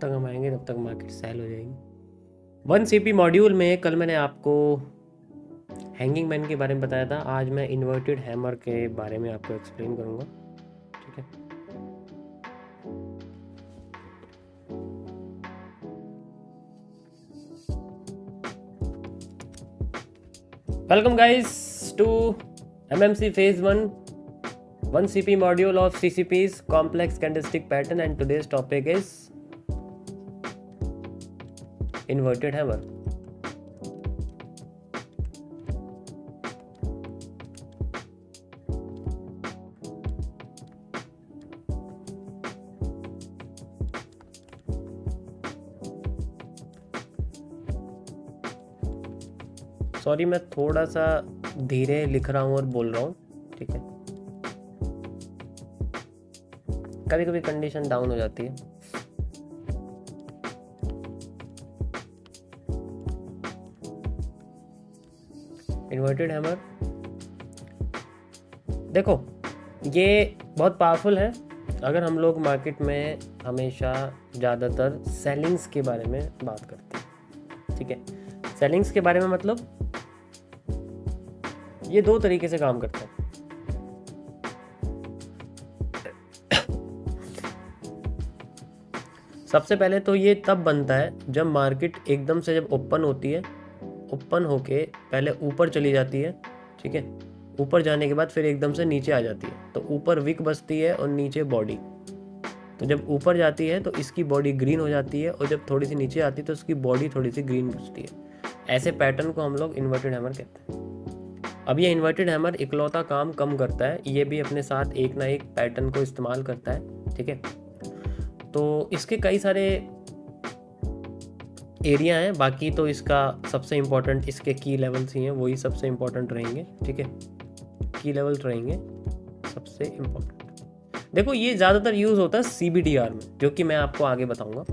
तक हम आएंगे तब तक मार्केट सेल हो जाएगी। 1CP मॉड्यूल में कल मैंने आपको हैंगिंग मैन के बारे में बताया था, आज मैं इन्वर्टेड हैमर के बारे में आपको एक्सप्लेन करूँगा। ठीक है, welcome guys to MMC Phase 1 1CP module of CCP's complex candlestick pattern, and today's topic is inverted hammer. Sorry, मैं थोड़ा सा धीरे लिख रहा हूँ और बोल रहा हूँ। ठीक है, कभी कभी कंडीशन डाउन हो जाती है। इन्वर्टेड हैमर देखो, ये बहुत पावरफुल है। अगर हम लोग मार्केट में हमेशा ज़्यादातर सेलिंग्स के बारे में बात करते हैं। ठीक है, सेलिंग्स के बारे में मतलब ये दो तरीके से काम करता है। सबसे पहले तो ये तब बनता है जब मार्केट एकदम से जब ओपन होती है, ओपन होके पहले ऊपर चली जाती है। ठीक है, ऊपर जाने के बाद फिर एकदम से नीचे आ जाती है, तो ऊपर विक बसती है और नीचे बॉडी। तो जब ऊपर जाती है तो इसकी बॉडी ग्रीन हो जाती है, और जब थोड़ी सी नीचे आती है तो उसकी बॉडी थोड़ी सी ग्रीन बसती है। ऐसे पैटर्न को हम लोग इन्वर्टेड हैमर कहते हैं। अब ये इन्वर्टेड हैमर इकलौता काम कम करता है, ये भी अपने साथ एक ना एक पैटर्न को इस्तेमाल करता है। ठीक है, तो इसके कई सारे एरिया हैं, बाकी तो इसका सबसे इम्पोर्टेंट इसके की लेवल्स ही हैं, वही सबसे इम्पोर्टेंट रहेंगे। ठीक है, की लेवल्स रहेंगे सबसे इम्पोर्टेंट। देखो, ये ज़्यादातर यूज़ होता है CBDR में, जो कि मैं आपको आगे बताऊंगा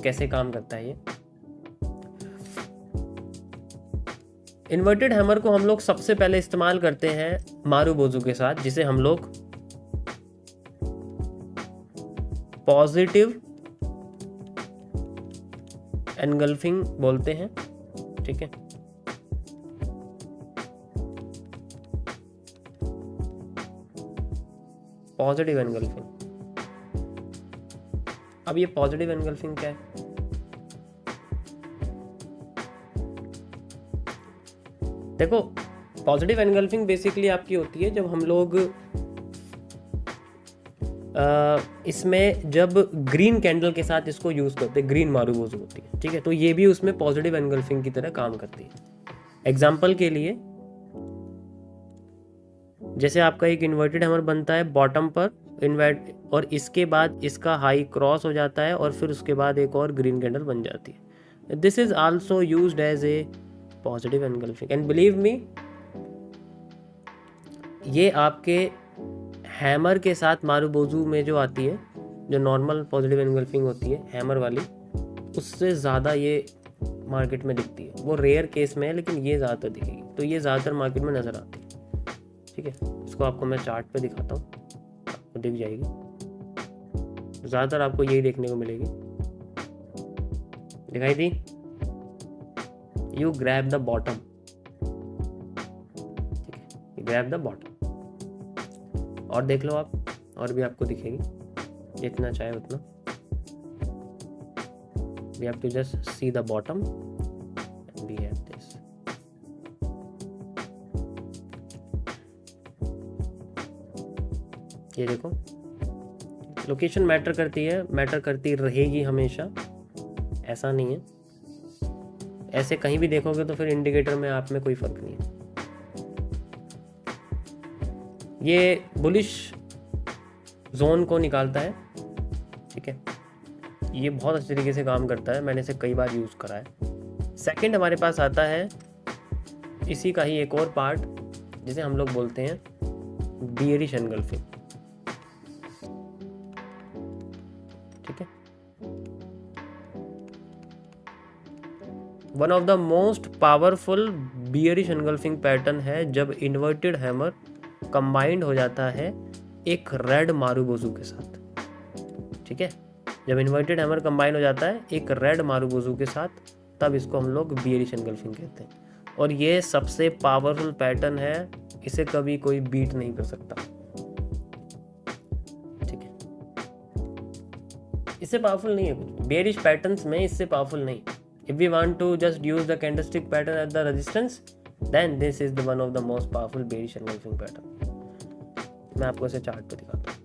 कैसे काम करता है ये। इन्वर्टेड हैमर को हम लोग सबसे पहले इस्तेमाल करते हैं मारुबोजू के साथ, जिसे हम लोग पॉजिटिव एनगल्फिंग बोलते हैं। ठीक है, पॉजिटिव एनगल्फिंग। अब ये पॉजिटिव एनगल्फिंग क्या है? देखो, पॉजिटिव एनगल्फिंग बेसिकली आपकी होती है जब हम लोग इसमें जब ग्रीन कैंडल के साथ इसको यूज़ करते हैं, ग्रीन मारुबोजू होती है। ठीक है, तो ये भी उसमें पॉजिटिव एनगल्फिंग की तरह काम करती है। एग्जाम्पल के लिए, जैसे आपका एक इन्वर्टेड हैमर बनता है बॉटम पर इन्वर्ट, और इसके बाद इसका हाई क्रॉस हो जाता है, और फिर उसके बाद एक और ग्रीन कैंडल बन जाती है। This is also used as a positive engulfing, and believe me, ये आपके हैमर के साथ मारुबोजू में जो आती है, जो नॉर्मल पॉजिटिव एनगल्फिंग होती है हैमर वाली, उससे ज़्यादा ये मार्केट में दिखती है। वो रेयर केस में है, लेकिन ये ज़्यादातर दिखेगी, तो ये ज़्यादातर मार्केट में नज़र आती है। ठीक है, इसको आपको मैं चार्ट पे दिखाता हूँ, आपको दिख जाएगी। ज़्यादातर आपको यही देखने को मिलेगी। दिखाई दी? You grab the bottom. ठीक है, ग्रैब द बॉटम, और देख लो आप, और भी आपको दिखेगी, जितना चाहे उतना। We have to just see the bottom and we have this. ये देखो, लोकेशन मैटर करती है, मैटर करती रहेगी हमेशा, ऐसा नहीं है। ऐसे कहीं भी देखोगे तो फिर इंडिकेटर में आप में कोई फर्क नहीं है। ये बुलिश जोन को निकालता है। ठीक है, ये बहुत अच्छे तरीके से काम करता है, मैंने इसे कई बार यूज़ करा है। सेकंड हमारे पास आता है इसी का ही एक और पार्ट, जिसे हम लोग बोलते हैं बियरिश एनगल्फिंग। ठीक है, one of the most powerful bearish engulfing pattern है जब इन्वर्टेड हैमर कंबाइंड हो जाता है एक रेड मारुबोजू के साथ। ठीक है, जब इन्वर्टेड हैमर कंबाइन हो जाता है एक रेड मारुबोजू के साथ, तब इसको हम लोग बियरिश एनगल्फिंग कहते हैं। और ये सबसे पावरफुल पैटर्न है, इसे कभी कोई बीट नहीं कर सकता। ठीक है, इससे पावरफुल नहीं है कुछ बेयरिश पैटर्न्स में, इससे पावरफुल नहीं। If we want to just use the candlestick pattern at the resistance, then this is the one of the most powerful bearish engulfing pattern. मैं आपको इसे चार्ट पे दिखाता हूँ।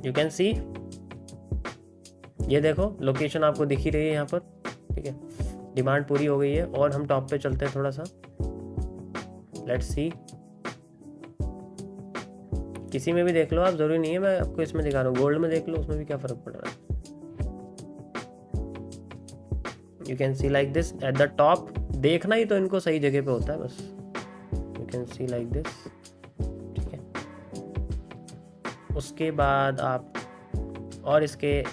यू कैन सी, ये देखो लोकेशन आपको दिख ही रही है यहाँ पर। ठीक है, डिमांड पूरी हो गई है और हम टॉप पे चलते हैं थोड़ा सा। लेट्स सी, किसी में भी देख लो आप, जरूरी नहीं है मैं आपको इसमें दिखा रहा हूँ, गोल्ड में देख लो, उसमें भी क्या फर्क पड़ रहा है। You can see like this at the top, देखना ही तो इनको सही जगह पे होता है बस। You can see like this. ठीक है, उसके बाद आप और इसके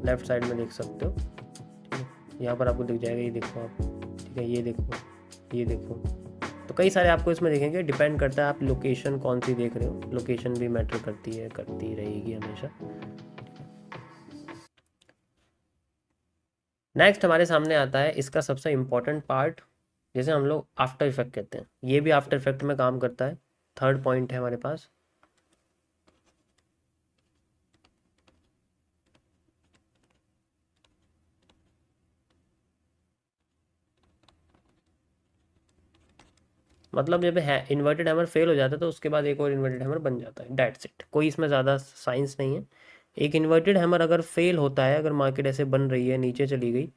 लेफ्ट साइड में देख सकते हो। ठीक है, यहाँ पर आपको दिख जाएगा, ये देखो आप। ठीक है, ये देखो, ये देखो, तो कई सारे आपको इसमें दिखेंगे। डिपेंड करता है आप लोकेशन कौन सी देख रहे हो, लोकेशन भी मैटर करती है, करती रहेगी हमेशा। नेक्स्ट हमारे सामने आता है इसका सबसे इम्पोर्टेंट पार्ट, जैसे हम लोग आफ्टर इफेक्ट कहते हैं। ये भी आफ्टर इफेक्ट में काम करता है। थर्ड पॉइंट है हमारे पास, मतलब जब इन्वर्टेड हैमर फेल हो जाता है तो उसके बाद एक और इन्वर्टेड हैमर बन जाता है, डेट्स इट। कोई इसमें ज़्यादा साइंस नहीं है। एक इन्वर्टेड हैमर अगर फेल होता है, अगर मार्केट ऐसे बन रही है, नीचे चली गई,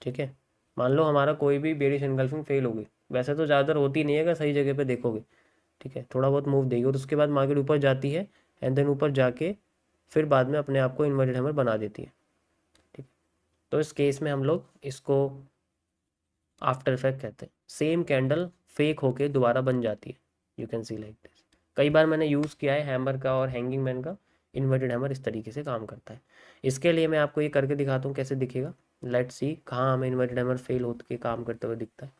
ठीक है, मान लो हमारा कोई भी बेरिश एनगल्फिंग फेल हो गई, वैसे तो ज़्यादातर होती नहीं है अगर सही जगह पे देखोगे। ठीक है, थोड़ा बहुत मूव देगी और उसके बाद मार्केट ऊपर जाती है, एंड देन ऊपर जाके फिर बाद में अपने आप को इन्वर्टेड हैमर बना देती है। ठीक है, तो इस केस में हम लोग इसको आफ्टर इफेक्ट कहते हैं। सेम कैंडल फेक होके दोबारा बन जाती है। You can see like this. कई बार मैंने यूज़ किया है हैमर का और हैंगिंग मैन का। इन्वर्टेड हैमर इस तरीके से काम करता है। इसके लिए मैं आपको ये करके दिखाता हूँ कैसे दिखेगा। लेट्स सी कहाँ हमें इन्वर्टेड हैमर फेल होकर के काम करते हुए दिखता है।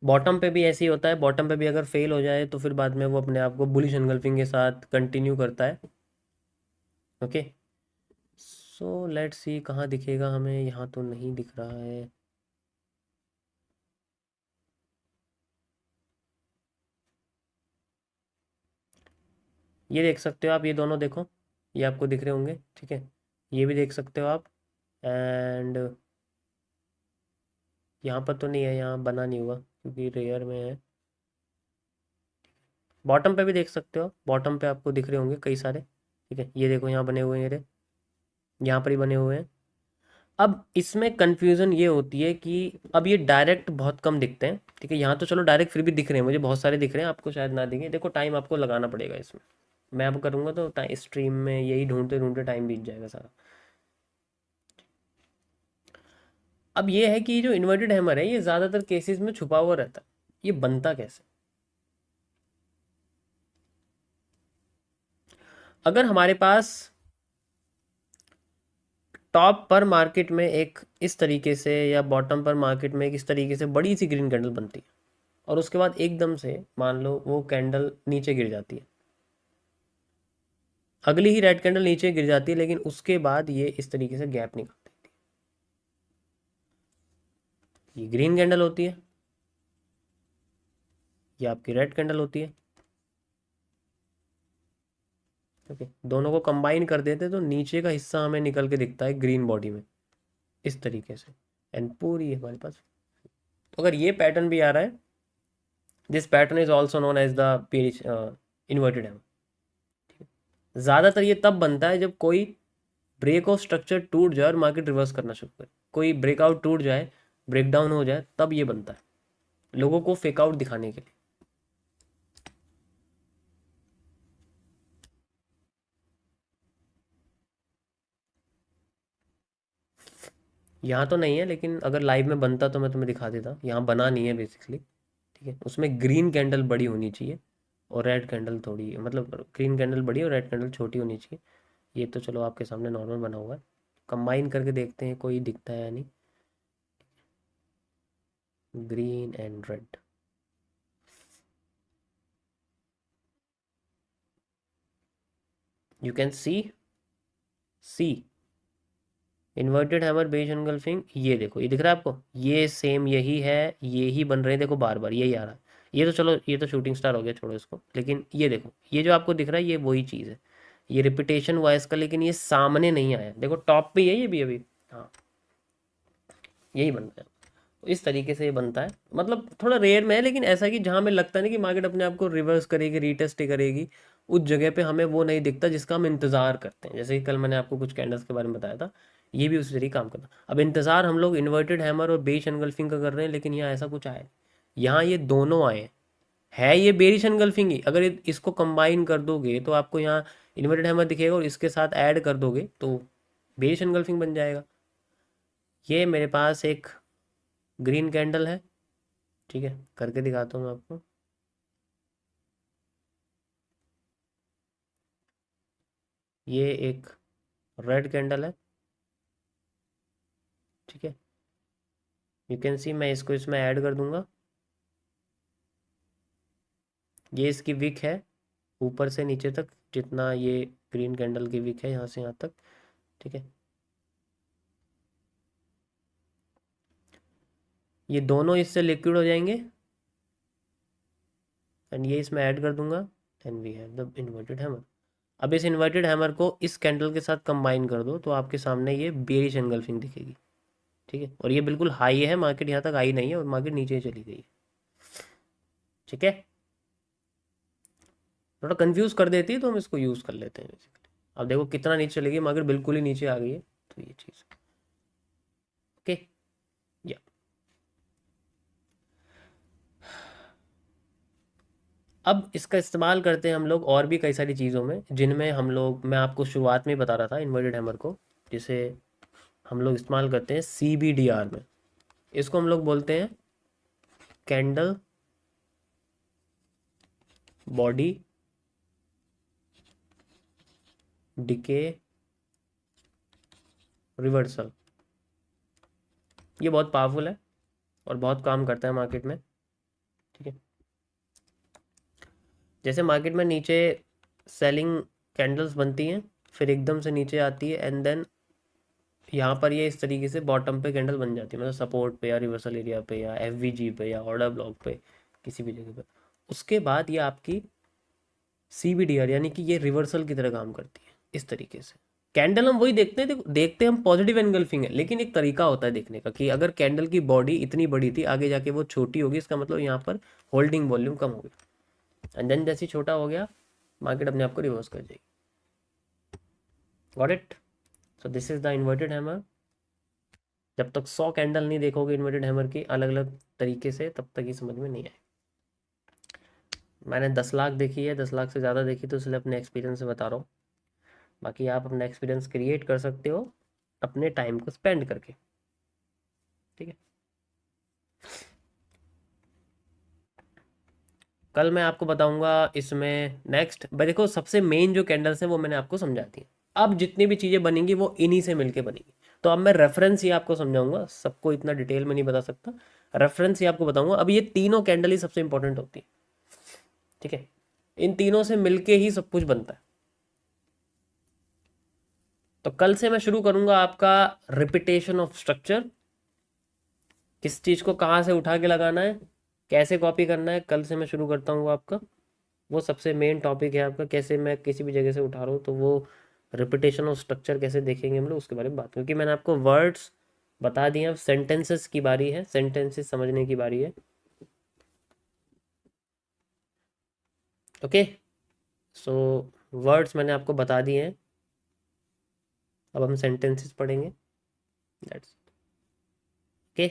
बॉटम पे भी ऐसे ही होता है। बॉटम पे भी अगर फेल हो जाए तो फिर बाद में वो अपने आप को बुलिश एनगल्फिंग के साथ कंटिन्यू करता है। ओके, सो लेट्स सी कहाँ दिखेगा हमें, यहाँ तो नहीं दिख रहा है। ये देख सकते हो आप, ये दोनों देखो, ये आपको दिख रहे होंगे। ठीक है, ये भी देख सकते हो आप। एंड यहाँ पर तो नहीं है, यहाँ बना नहीं हुआ क्योंकि रेयर में है। बॉटम पे भी देख सकते हो, बॉटम पे आपको दिख रहे होंगे कई सारे। ठीक है, ये देखो यहाँ बने हुए हैं, ये यहाँ पर ही बने हुए हैं। अब इसमें कंफ्यूजन ये होती है कि अब ये डायरेक्ट बहुत कम दिखते हैं। ठीक है, यहाँ तो चलो डायरेक्ट फिर भी दिख रहे हैं, मुझे बहुत सारे दिख रहे हैं, आपको शायद ना दिखे। देखो टाइम आपको लगाना पड़ेगा इसमें। मैं अब करूँगा तो टाइम स्ट्रीम में यही ढूंढते ढूंढते टाइम बीत जाएगा सारा। अब ये है कि जो इन्वर्टेड हैमर है ये ज़्यादातर केसेस में छुपा हुआ रहता है। ये बनता कैसे? अगर हमारे पास टॉप पर मार्केट में एक इस तरीके से या बॉटम पर मार्केट में एक इस तरीके से बड़ी सी ग्रीन कैंडल बनती है और उसके बाद एकदम से मान लो वो कैंडल नीचे गिर जाती है, अगली ही रेड कैंडल नीचे गिर जाती है, लेकिन उसके बाद ये इस तरीके से गैप निकाल देती है। ये ग्रीन कैंडल होती है, ये आपकी रेड कैंडल होती है। ओके, दोनों को कंबाइन कर देते तो नीचे का हिस्सा हमें निकल के दिखता है ग्रीन बॉडी में इस तरीके से, एंड पूरी हमारे पास। तो अगर ये पैटर्न भी आ रहा है, this pattern is also known as the page inverted hammer. ज़्यादातर ये तब बनता है जब कोई ब्रेक ऑफ स्ट्रक्चर टूट जाए और मार्केट रिवर्स करना शुरू करे, कोई ब्रेकआउट टूट जाए, ब्रेकडाउन हो जाए, तब ये बनता है लोगों को फेक आउट दिखाने के लिए। यहाँ तो नहीं है, लेकिन अगर लाइव में बनता तो मैं तुम्हें दिखा देता। यहाँ बना नहीं है बेसिकली। ठीक है, उसमें ग्रीन कैंडल बड़ी होनी चाहिए और रेड कैंडल थोड़ी, मतलब ग्रीन कैंडल बड़ी और रेड कैंडल छोटी होनी चाहिए। ये तो चलो आपके सामने नॉर्मल बना हुआ है, कंबाइन करके देखते हैं कोई दिखता है या नहीं। green and red. You can see inverted hammer base engulfing, ये देखो, ये दिख रहा है आपको, ये सेम यही है, ये ही बन रहे हैं, देखो बार बार यही आ रहा है। ये तो चलो, ये तो शूटिंग स्टार हो गया, छोड़ो इसको, लेकिन ये देखो, ये जो आपको दिख रहा है ये वही चीज़ है, ये रिपीटेशन हुआ है इसका, लेकिन ये सामने नहीं आया, देखो टॉप पे ही है ये भी अभी। हाँ, यही बन रहा है। तो इस तरीके से ये बनता है, मतलब थोड़ा रेयर में है, लेकिन ऐसा कि जहाँ हमें लगता है ना कि मार्केट अपने आप को रिवर्स करेगी, रीटेस्ट करेगी, उस जगह पे हमें वो नहीं दिखता जिसका हम इंतज़ार करते हैं। जैसे कि कल मैंने आपको कुछ कैंडल्स के बारे में बताया था, ये भी उसी तरीके काम करता है। अब इंतज़ार हम लोग इन्वर्टेड हैमर और बेरिश एनगल्फिंग का कर रहे हैं, लेकिन यहाँ ऐसा कुछ आया, यहाँ ये दोनों आए हैं। है ये बेरिश एनगल्फिंग ही, अगर इसको कंबाइन कर दोगे तो आपको यहाँ इन्वर्टेड हैमर दिखेगा, और इसके साथ ऐड कर दोगे तो बेरिश एनगल्फिंग बन जाएगा। ये मेरे पास एक ग्रीन कैंडल है, ठीक है, करके दिखाता हूँ मैं आपको। ये एक रेड कैंडल है, ठीक है, यू कैन सी, मैं इसको इसमें ऐड कर दूंगा। ये इसकी विक है, ऊपर से नीचे तक जितना ये ग्रीन कैंडल की विक है, यहाँ से यहाँ तक, ठीक है। ये दोनों इससे लिक्विड हो जाएंगे, एंड ये इसमें ऐड कर दूंगा, and we have the inverted hammer. अब इस इन्वर्टेड हैमर को इस कैंडल के साथ कंबाइन कर दो तो आपके सामने ये बेरिश एनगल्फिंग दिखेगी, ठीक है, और ये बिल्कुल हाई है, मार्केट यहाँ तक आई नहीं है और मार्केट नीचे चली गई है, ठीक है। थोड़ा कंफ्यूज कर देती है तो हम इसको यूज़ कर लेते हैं बेसिकली। अब देखो कितना नीचे चलेगी, मार्केट बिल्कुल ही नीचे आ गई है, तो ये चीज़, ओके, या अब इसका इस्तेमाल करते हैं हम लोग और भी कई सारी चीज़ों में, जिनमें हम लोग, मैं आपको शुरुआत में ही बता रहा था इन्वर्टेड हैमर को, जिसे हम लोग इस्तेमाल करते हैं CBDR में। इसको हम लोग बोलते हैं कैंडल बॉडी डिके रिवर्सल। ये बहुत पावरफुल है और बहुत काम करता है मार्केट में, ठीक है। जैसे मार्केट में नीचे सेलिंग कैंडल्स बनती हैं, फिर एकदम से नीचे आती है, एंड देन यहाँ पर ये इस तरीके से बॉटम पे कैंडल बन जाती है, मतलब सपोर्ट पे या रिवर्सल एरिया पे या FVG पे या ऑर्डर ब्लॉक पे, किसी भी जगह पे। उसके बाद ये आपकी CBDR यानी कि ये रिवर्सल की तरह काम करती है इस तरीके से। कैंडल हम वही देखते हैं, देखते हैं हम पॉजिटिव एनगल्फिंग है, लेकिन एक तरीका होता है देखने का कि अगर कैंडल की बॉडी इतनी बड़ी थी, आगे जाके वो छोटी होगी, इसका मतलब यहाँ पर होल्डिंग वॉल्यूम कम हो गया, एंड देन जैसे छोटा हो गया मार्केट अपने आप को रिवर्स कर जाएगी। Got it? So this is the inverted hammer. जब तक 100 कैंडल नहीं देखोगे इन्वर्टेड हैमर की अलग अलग तरीके से, तब तक ही समझ में नहीं आए। मैंने 10 लाख देखी है, 10 लाख से ज़्यादा देखी, तो इसलिए अपने एक्सपीरियंस से बता रहा हूँ। बाकी आप अपना एक्सपीरियंस क्रिएट कर सकते हो अपने टाइम को स्पेंड करके, ठीक है। कल मैं आपको बताऊंगा इसमें नेक्स्ट, भाई देखो सबसे मेन जो कैंडल्स हैं वो मैंने आपको समझा दी। अब जितनी भी चीज़ें बनेंगी वो इन्हीं से मिलके बनेंगी। तो अब मैं रेफरेंस ही आपको समझाऊंगा, सबको इतना डिटेल में नहीं बता सकता, रेफरेंस ही आपको बताऊंगा। अब ये तीनों कैंडल ही सबसे इंपॉर्टेंट होती है, ठीक है, इन तीनों से मिलके ही सब कुछ बनता है। तो कल से मैं शुरू करूंगा आपका रिपीटेशन ऑफ स्ट्रक्चर, किस चीज़ को कहाँ से उठा के लगाना है, कैसे कॉपी करना है, कल से मैं शुरू करता हूँ आपका। वो सबसे मेन टॉपिक है आपका, कैसे मैं किसी भी जगह से उठा रहा हूँ, तो वो रिपीटेशन ऑफ स्ट्रक्चर कैसे देखेंगे हम लोग, उसके बारे में बात, क्योंकि मैंने आपको वर्ड्स बता दिए, अब सेंटेंसेस की बारी है, सेंटेंसेस समझने की बारी है, ओके। सो वर्ड्स मैंने आपको बता दिए हैं, अब हम सेंटेंसेस पढ़ेंगे, दैट्स ओके।